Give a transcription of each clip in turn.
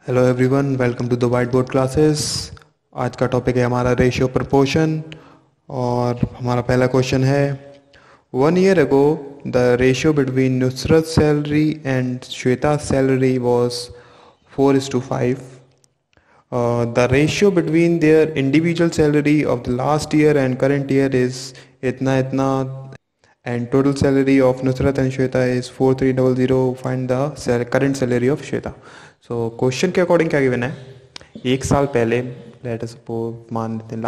Hello everyone, welcome to the whiteboard classes. आज का topic है हमारा रेशियो प्रपोर्शन और हमारा पहला क्वेश्चन है 1 year ago the ratio between Nusrat salary and Shweta salary was 4:5। The ratio between their individual salary of the last year and current year is इतना इतना and total salary of Nusrat and Shweta is 4300। Find the current salary of Shweta. So question के according क्या given है, एक साल पहले, let us suppose मान लेते हैं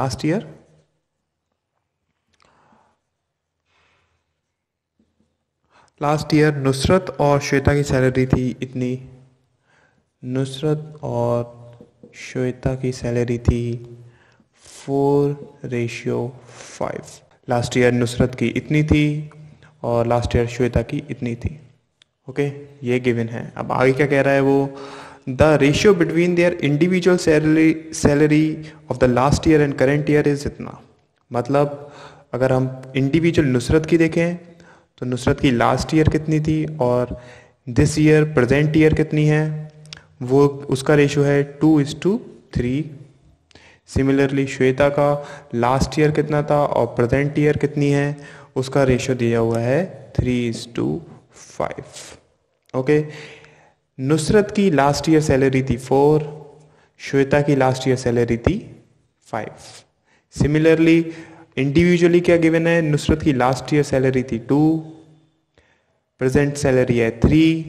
लास्ट ईयर, नुसरत और श्वेता की सैलरी थी इतनी। नुसरत और श्वेता की सैलरी थी 4:5। लास्ट ईयर नुसरत की इतनी थी और लास्ट ईयर श्वेता की इतनी थी। ओके, ये गिवन है। अब आगे क्या कह रहा है वो, the ratio between their individual salary of the last year and current year is इतना। मतलब अगर हम इंडिविजुअल नुसरत की देखें तो नुसरत की लास्ट ईयर कितनी थी और दिस ईयर प्रेजेंट ईयर कितनी है, वो उसका रेशियो है 2:3। सिमिलरली श्वेता का लास्ट ईयर कितना था और प्रेजेंट ईयर कितनी है, उसका रेशियो दिया हुआ है 3:5। ओके, नुसरत की लास्ट ईयर सैलरी थी 4, श्वेता की लास्ट ईयर सैलरी थी 5। सिमिलरली इंडिविजुअली क्या गिवन है, नुसरत की लास्ट ईयर सैलरी थी 2, प्रेजेंट सैलरी है 3,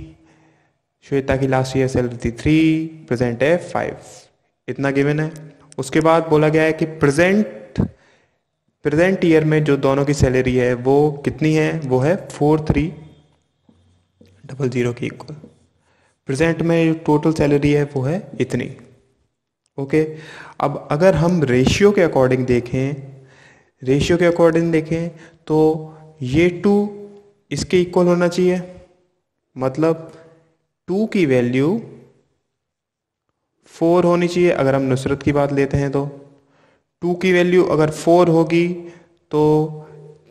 श्वेता की लास्ट ईयर सैलरी थी 3, प्रेजेंट है 5। इतना गिवन है। उसके बाद बोला गया है कि प्रेजेंट ईयर में जो दोनों की सैलरी है वो कितनी है, वो है 4300 की इक्वल। प्रेजेंट में जो टोटल सैलरी है वो है इतनी। ओके, अब अगर हम रेशियो के अकॉर्डिंग देखें तो ये 2 इसके इक्वल होना चाहिए। मतलब 2 की वैल्यू 4 होनी चाहिए। अगर हम नुसरत की बात लेते हैं तो 2 की वैल्यू अगर 4 होगी तो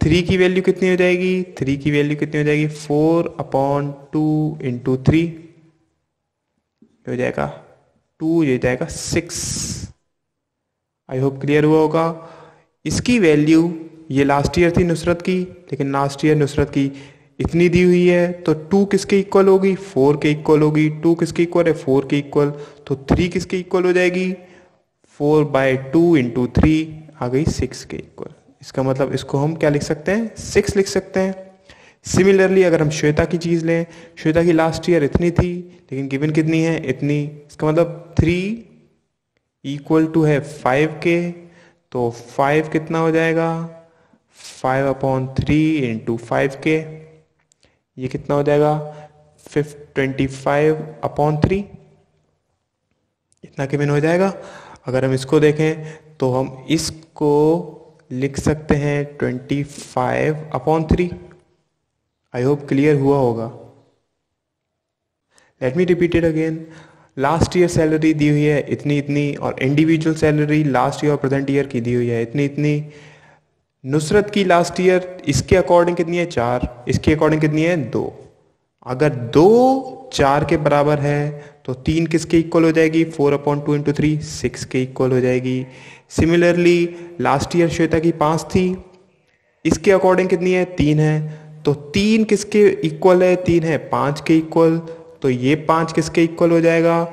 3 की वैल्यू कितनी हो जाएगी, 4/2 इंटू 3 हो जाएगा 2, ये जाएगा 6। आई होप क्लियर हुआ होगा। इसकी वैल्यू, ये लास्ट ईयर थी नुसरत की, लेकिन लास्ट ईयर नुसरत की इतनी दी हुई है तो 2 किसके इक्वल होगी, 4 के इक्वल होगी। 2 किसके इक्वल है, 4 के इक्वल, तो 3 किसके इक्वल हो जाएगी, 4/2 इंटू 3 आ गई 6 के इक्वल। इसका मतलब इसको हम क्या लिख सकते हैं, 6 लिख सकते हैं। सिमिलरली अगर हम श्वेता की चीज़ लें, श्वेता की लास्ट ईयर इतनी थी लेकिन गिवन कितनी है, इतनी। इसका मतलब 3 इक्वल टू है 5 के, तो 5 कितना हो जाएगा, 5/3 इंटू 5 के, ये कितना हो जाएगा 25/3। इतना गिवन हो जाएगा। अगर हम इसको देखें तो हम इसको लिख सकते हैं 25/3। आई होप क्लियर हुआ होगा। Let me repeat it again. Last year salary दी हुई है इतनी इतनी और इंडिविजुअल सैलरी लास्ट ईयर और प्रेजेंट ईयर की दी हुई है इतनी इतनी। नुसरत की लास्ट ईयर इसके अकॉर्डिंग कितनी है, 4, इसके अकॉर्डिंग कितनी है, 2। अगर 2 4 के बराबर है तो 3 किसके इक्वल हो जाएगी, 4/2 इंटू 3 6 के इक्वल हो जाएगी। सिमिलरली लास्ट ईयर श्वेता की 5 थी, इसके अकॉर्डिंग कितनी है, 3 है, तो 3 किसके इक्वल है, 3 है 5 के इक्वल, तो ये 5 किसके इक्वल हो जाएगा,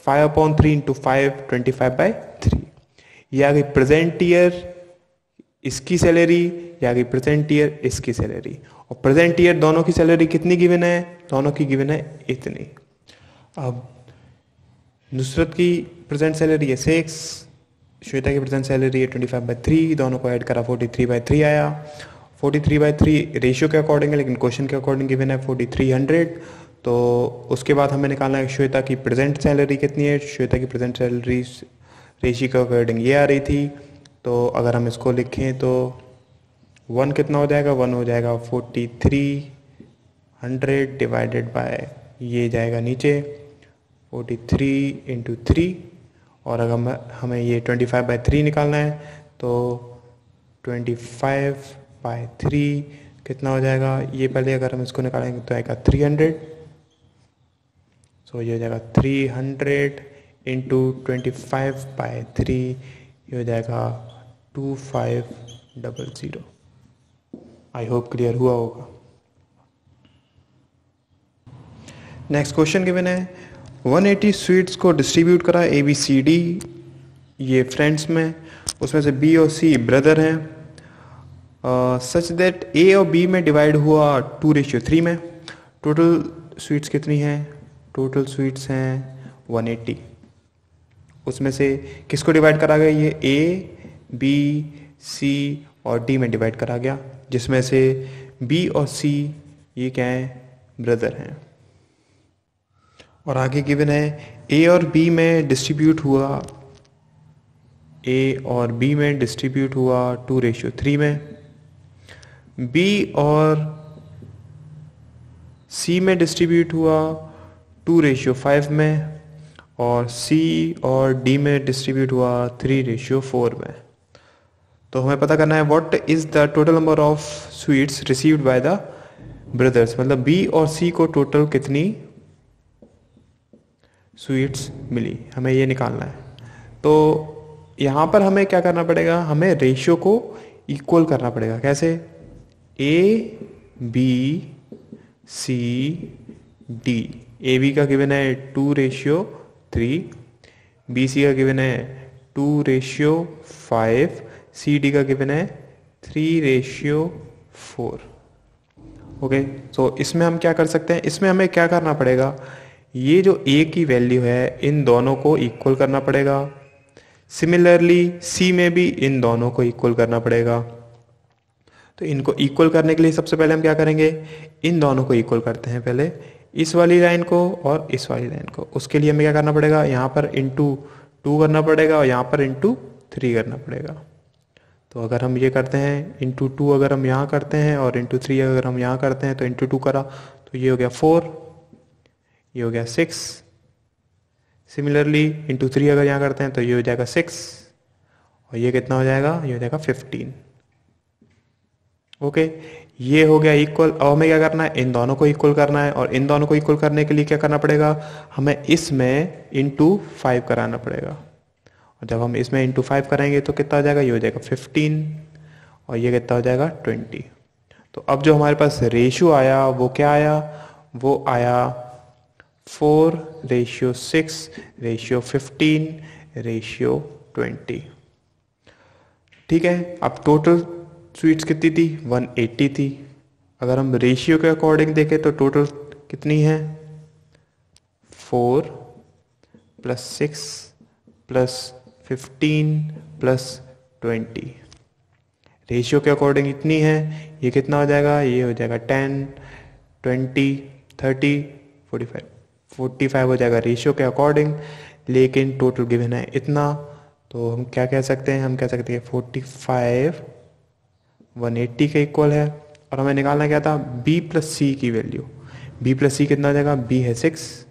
5/3 इंटू 5 25/3। ये आ गई प्रेजेंट ईयर इसकी सैलरी, ये आ गई प्रेजेंट ईयर इसकी सैलरी। और प्रेजेंट ईयर दोनों की सैलरी कितनी गिवन है, दोनों की गिवन है इतनी। अब नुसरत की प्रेजेंट सैलरी है 6, श्वेता की प्रेजेंट सैलरी है 25/3, दोनों को ऐड करा 43/3 आया। 43/3 रेशियो के अकॉर्डिंग है लेकिन क्वेश्चन के अकॉर्डिंग गिवन है 4300। तो उसके बाद हमें निकालना है श्वेता की प्रेजेंट सैलरी कितनी है। श्वेता की प्रेजेंट सैलरी रेशियो के अकॉर्डिंग ये आ रही थी, तो अगर हम इसको लिखें तो 1 कितना हो जाएगा, 1 हो जाएगा 4300 डिवाइडेड बाय, ये जाएगा नीचे 43 इंटू 3। और अगर हमें ये 25/3 निकालना है तो 25/3 कितना हो जाएगा, ये पहले अगर हम इसको निकालेंगे तो आएगा 300। सो ये हो जाएगा 300 इंटू 25/3, ये हो जाएगा 2500। आई होप क्लियर हुआ होगा। नेक्स्ट क्वेश्चन गिवन है 180 स्वीट्स को डिस्ट्रीब्यूट करा ABCD, ये फ्रेंड्स में, उसमें से B और C ब्रदर हैं, सच दैट A और B में डिवाइड हुआ 2:3 में। टोटल स्वीट्स कितनी हैं? टोटल स्वीट्स हैं 180। उसमें से किसको डिवाइड करा गया? ये A, B, C और D में डिवाइड करा गया, जिसमें से B और C ये क्या हैं? ब्रदर हैं। और आगे गिवन है A और B में डिस्ट्रीब्यूट हुआ, A और B में डिस्ट्रीब्यूट हुआ 2:3 में, B और C में डिस्ट्रीब्यूट हुआ 2:5 में, और C और D में डिस्ट्रीब्यूट हुआ 3:4 में। तो हमें पता करना है what is the total number of sweets received by the brothers, मतलब B और C को टोटल कितनी स्वीट्स मिली, हमें ये निकालना है। तो यहाँ पर हमें क्या करना पड़ेगा? हमें रेशियो को इक्वल करना पड़ेगा। कैसे? A, B, C, D। AB का गिवन है 2:3, BC का गिवन है 2:5, CD का गिवन है 3:4। ओके, तो इसमें हम क्या कर सकते हैं? इसमें हमें क्या करना पड़ेगा? ये जो A की वैल्यू है इन दोनों को इक्वल करना पड़ेगा। सिमिलरली C में भी इन दोनों को इक्वल करना पड़ेगा। तो इनको इक्वल करने के लिए सबसे पहले हम क्या करेंगे? इन दोनों को इक्वल करते हैं, पहले इस वाली लाइन को और इस वाली लाइन को। उसके लिए हमें क्या करना पड़ेगा? यहाँ पर इंटू 2 करना पड़ेगा और यहाँ पर इंटू 3 करना पड़ेगा। तो अगर हम ये करते हैं इंटू 2, अगर हम यहाँ करते हैं, और इंटू 3 अगर हम यहाँ करते हैं, तो इंटू 2 करा तो ये हो गया 4, ये हो गया 6। सिमिलरली इंटू 3 अगर यहाँ करते हैं तो ये हो जाएगा 6, और ये कितना हो जाएगा? ये हो जाएगा 15। ओके, ये हो गया इक्वल। अब हमें क्या करना है? इन दोनों को इक्वल करना है, और इन दोनों को इक्वल करने के लिए क्या करना पड़ेगा? हमें इसमें इंटू 5 कराना पड़ेगा, और जब हम इसमें इंटू 5 करेंगे तो कितना हो जाएगा? ये हो जाएगा 15, और ये कितना हो जाएगा? 20। तो अब जो हमारे पास रेशियो आया वो क्या आया? वो आया 4:6:15:20। ठीक है, अब टोटल स्वीट्स कितनी थी? 180 थी। अगर हम रेशियो के अकॉर्डिंग देखें तो टोटल कितनी है? 4 + 6 + 15 + 20। रेशियो के अकॉर्डिंग इतनी है। ये कितना हो जाएगा? ये हो जाएगा 10, 20, 30, 45 हो जाएगा रेशियो के अकॉर्डिंग। लेकिन टोटल गिवन है इतना, तो हम क्या कह सकते हैं? हम कह सकते हैं 45 180 के इक्वल है। और हमें निकालना क्या था? B + C की वैल्यू। B + C कितना हो जाएगा? B है 6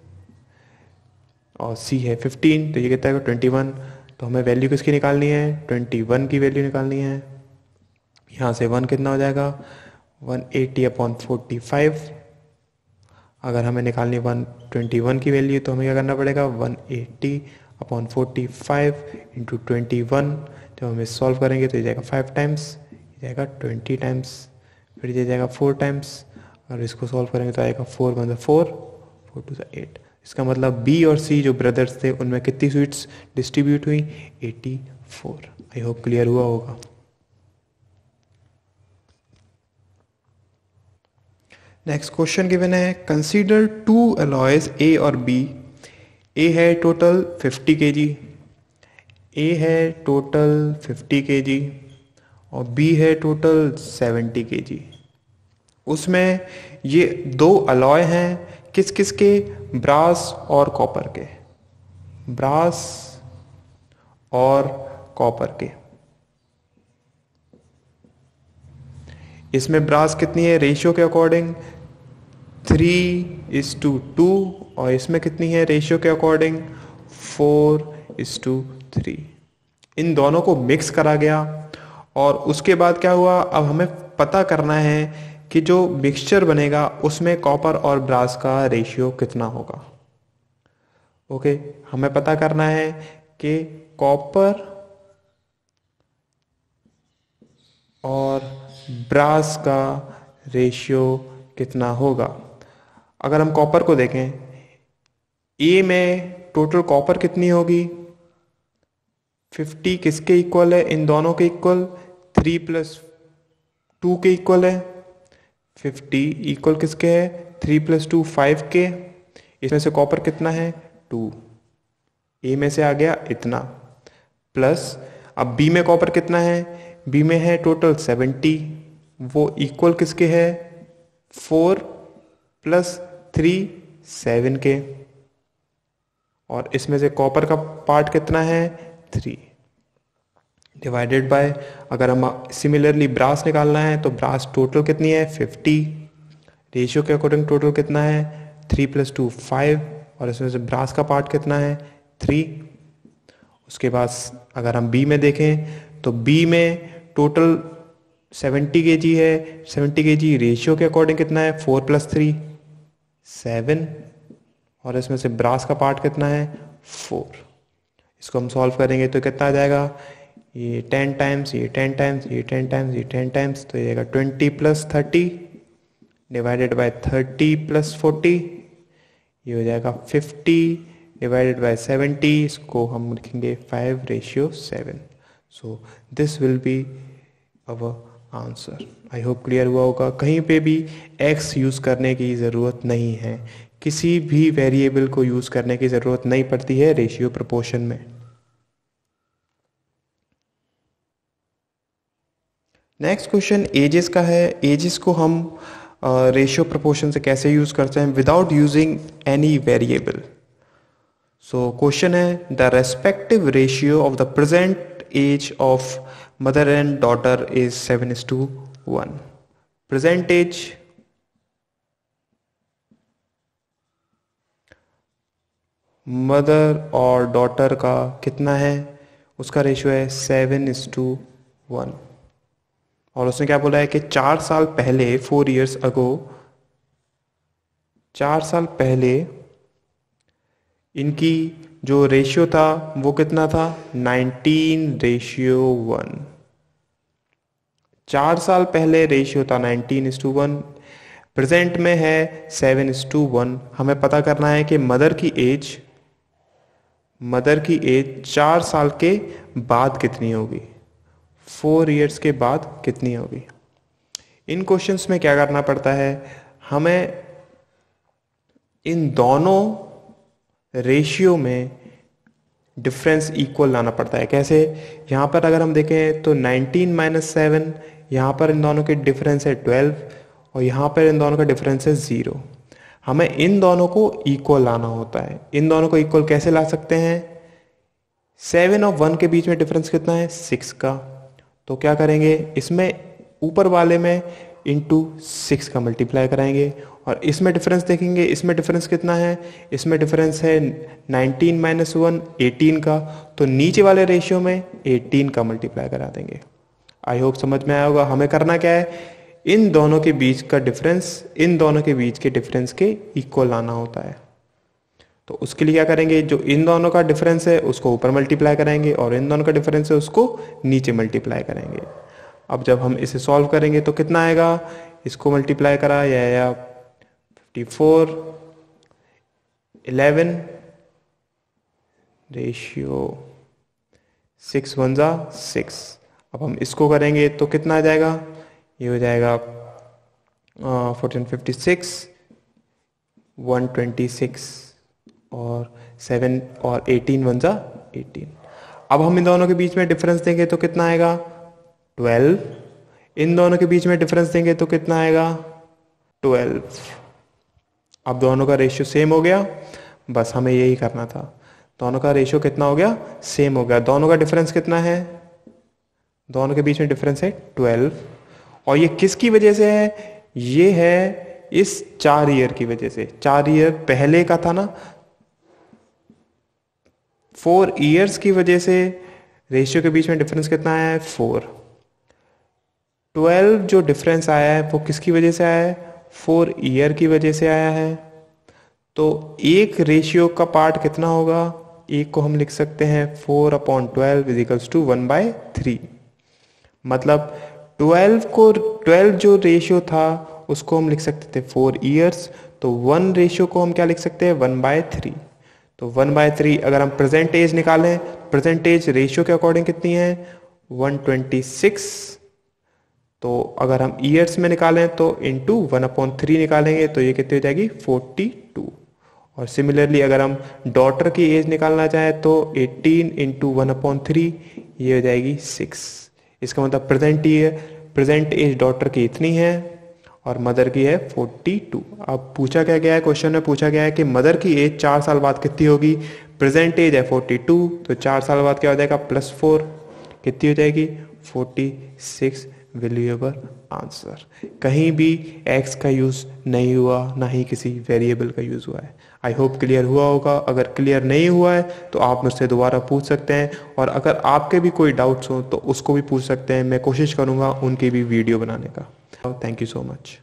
और C है 15, तो ये कितना है? 21। तो हमें वैल्यू किसकी निकालनी है? 21 की वैल्यू निकालनी है। यहाँ से 1 कितना हो जाएगा? 180/45। अगर हमें निकालनी 121 की वैल्यू तो हमें क्या करना पड़ेगा? 180/45 × 21। जब हम इस सॉल्व करेंगे तो ये जाएगा 5 टाइम्स, ये जाएगा 20 टाइम्स, फिर ये जाएगा 4 टाइम्स। और इसको सॉल्व करेंगे तो आएगा 4 × 4, 4 × 8। इसका मतलब B और C जो ब्रदर्स थे उनमें कितनी स्वीट्स डिस्ट्रीब्यूट हुई? 84। आई होप क्लियर हुआ होगा। नेक्स्ट क्वेश्चन गिवन है कंसीडर 2 अलॉयज A और B। A है टोटल 50 kg, A है टोटल 50 kg और B है टोटल 70 kg। उसमें ये 2 अलॉय हैं, किस किस के? ब्रास और कॉपर के। ब्रास और कॉपर के। इसमें ब्रास कितनी है रेशियो के अकॉर्डिंग? 3:2। और इसमें कितनी है रेशियो के अकॉर्डिंग? 4:3। इन दोनों को मिक्स करा गया और उसके बाद क्या हुआ? अब हमें पता करना है कि जो मिक्सचर बनेगा उसमें कॉपर और ब्रास का रेशियो कितना होगा। ओके, हमें पता करना है कि कॉपर और ब्रास का रेशियो कितना होगा। अगर हम कॉपर को देखें, ए में टोटल कॉपर कितनी होगी, 50 किसके इक्वल है, इन दोनों के इक्वल, 3+2 के इक्वल है। 50 इक्वल किसके है, 3+2 5 के। इसमें से कॉपर कितना है, 2, ए में से आ गया इतना, प्लस अब बी में कॉपर कितना है, बी में है टोटल 70, वो इक्वल किसके है, 4+3 7 के। और इसमें से कॉपर का पार्ट कितना है, 3 डिवाइडेड बाय, अगर हम सिमिलरली ब्रास निकालना है तो ब्रास टोटल कितनी है, 50, रेशियो के अकॉर्डिंग टोटल कितना है, 3+2 5, और इसमें से ब्रास का पार्ट कितना है, 3। उसके बाद अगर हम बी में देखें तो बी में टोटल 70 kg है, 70 kg रेशियो के अकॉर्डिंग कितना है, 4+3 7, और इसमें से ब्रास का पार्ट कितना है, 4। इसको हम सॉल्व करेंगे तो कितना आ जाएगा, ये 10 टाइम्स, ये 10 टाइम्स, ये 10 टाइम्स, ये 10 टाइम्स, तो ये आएगा 20+30 डिवाइडेड बाय 30+40, ये हो जाएगा 50 डिवाइडेड बाय 70, इसको हम लिखेंगे 5:7। So this will be our answer. I hope clear हुआ होगा। कहीं पे भी x यूज़ करने की ज़रूरत नहीं है, किसी भी वेरिएबल को यूज़ करने की ज़रूरत नहीं पड़ती है रेशियो प्रोपोर्शन में। नेक्स्ट क्वेश्चन एजेस का है। एजेस को हम रेशियो प्रोपोर्शन से कैसे यूज़ करते हैं without using any variable. So question है, the respective ratio of the present age of mother and daughter is 7:1। Present age mother और डॉटर का कितना है, उसका रेशियो है 7:1। और उसने क्या बोला है कि 4 साल पहले, 4 years ago, 4 साल पहले इनकी जो रेशियो था वो कितना था, 19:1। 4 साल पहले रेशियो था 19:1, प्रेजेंट में है 7:1। हमें पता करना है कि मदर की एज 4 साल के बाद कितनी होगी, 4 years के बाद कितनी होगी। इन क्वेश्चंस में क्या करना पड़ता है, हमें इन दोनों रेशियो में डिफरेंस इक्वल लाना पड़ता है। कैसे, यहाँ पर अगर हम देखें तो 19 - 7, यहाँ पर इन दोनों के डिफरेंस है 12, और यहाँ पर इन दोनों का डिफरेंस है 0। हमें इन दोनों को इक्वल लाना होता है। इन दोनों को इक्वल कैसे ला सकते हैं, 7 और 1 के बीच में डिफरेंस कितना है, 6 का। तो क्या करेंगे, इसमें ऊपर वाले में इंटू 6 का मल्टीप्लाई कराएंगे, और इसमें डिफरेंस देखेंगे, इसमें डिफरेंस कितना है, इसमें डिफरेंस है 19 - 1 18 का, तो नीचे वाले रेशियो में 18 का मल्टीप्लाई करा देंगे। आई होप समझ में आया होगा। हमें करना क्या है, इन दोनों के बीच का डिफरेंस इन दोनों के बीच के डिफरेंस के इक्वल लाना होता है। तो उसके लिए क्या करेंगे, जो इन दोनों का डिफरेंस है उसको ऊपर मल्टीप्लाई करेंगे, और इन दोनों का डिफरेंस है उसको नीचे मल्टीप्लाई करेंगे। अब जब हम इसे सॉल्व करेंगे तो कितना आएगा, इसको मल्टीप्लाई करा या 54 11 रेशियो 6 1 6। अब हम इसको करेंगे तो कितना आ जाएगा, ये हो जाएगा 1456 126, और 7 और 18 1 18। अब हम इन दोनों के बीच में डिफरेंस देंगे तो कितना आएगा, 12। इन दोनों के बीच में डिफरेंस देंगे तो कितना आएगा, 12। अब दोनों का रेशियो सेम हो गया, बस हमें यही करना था। दोनों का रेशियो कितना हो गया, सेम हो गया। दोनों का डिफरेंस कितना है, दोनों के बीच में डिफरेंस है 12, और ये किसकी वजह से है, ये है इस 4 ईयर की वजह से। 4 ईयर पहले का था ना, 4 इयर्स की वजह से रेशियो के बीच में डिफरेंस कितना आया है, 4। 12 जो डिफरेंस आया है वो किसकी वजह से आया है, 4 ईयर की वजह से आया है। तो एक रेशियो का पार्ट कितना होगा, एक को हम लिख सकते हैं 4/12 इजिकल्स टू 1/3। मतलब 12 जो रेशियो था उसको हम लिख सकते थे 4 ईयर्स, तो 1 रेशियो को हम क्या लिख सकते हैं 1/3। तो 1/3 अगर हम प्रेजेंट एज निकालें, प्रेजेंट एज रेशियो के अकॉर्डिंग कितनी है 126। तो अगर हम ईयर्स में निकालें तो इंटू 1/3 निकालेंगे तो ये कितनी हो जाएगी 42। और सिमिलरली अगर हम डॉटर की एज निकालना चाहें तो 18 इंटू 1/3 ये हो जाएगी 6। इसका मतलब प्रेजेंट एज डॉटर की इतनी है और मदर की है 42। अब पूछा क्या गया है, क्वेश्चन में पूछा गया है कि मदर की एज 4 साल बाद कितनी होगी। प्रेजेंट एज है 42, तो 4 साल बाद क्या हो जाएगा +4, कितनी हो जाएगी 46 विल बी योर आंसर। कहीं भी x का यूज़ नहीं हुआ, ना ही किसी वेरिएबल का यूज़ हुआ है। आई होप क्लियर हुआ होगा। अगर क्लियर नहीं हुआ है तो आप मुझसे दोबारा पूछ सकते हैं, और अगर आपके भी कोई डाउट्स हो तो उसको भी पूछ सकते हैं। मैं कोशिश करूँगा उनकी भी वीडियो बनाने का। Thank you so much.